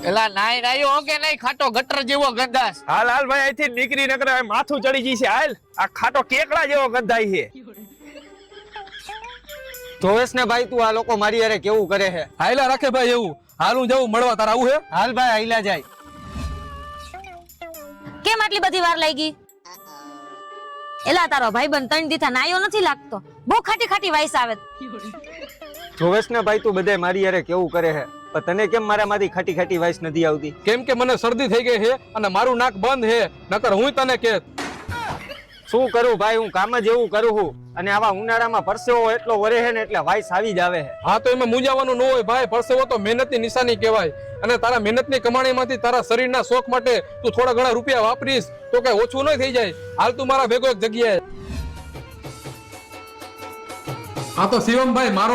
એલા નાઈ રાયો કે નહીં ખાટો ગટર જેવો ગંધાસ. હાલ હાલ ભાઈ અહીંથી નીકળી નકર માથું ચડી ગઈ છે. હાલ આ ખાટો કેકડા જેવો ગંધાય છે. જોવેશ ને ભાઈ તું આ લોકો મારી યારે કેવું કરે છે. હાયલા રાખે ભાઈ એવું. હાલું જવું મળવા તારા આવું હે. હાલ ભાઈ હાઈલા જાય. કેમ આટલી બધી વાર લાગી? એલા તારો ભાઈબંધ ત્રણ દીથા નાયો નથી લાગતો. બહુ ખાટી ખાટી વાઈસ આવે. જોવેશ ને ભાઈ તું બધે મારી યારે કેવું કરે છે, પણ તને કેમ મારામાંથી ખાટી ખાટી વાઈસ નથી આવતી? કેમ કે મને શરદી થઈ ગઈ છે અને મારું નાક બંધ છે, નકર હું તને કે શું કરું ભાઈ, હું કામ જ એવું કરું છું અને આવા ઉનાળામાં પરસેવો એટલો વરે છે ને એટલે વાઈસ આવી જ આવે છે. હા તો એમાં મૂંઝાવાનું ન હોય ભાઈ. પરસેવો તો મહેનતની નિશાની કહેવાય અને તારા મહેનતની કમાણીમાંથી તારા શરીરના શોખ માટે તું થોડા ઘણા રૂપિયા વાપરીશ તો કઈ ઓછું નહીં થઈ જાય. હાલ તું મારા ભેગો એક જગ્યાએ. હા તો શિવમભાઈ મારો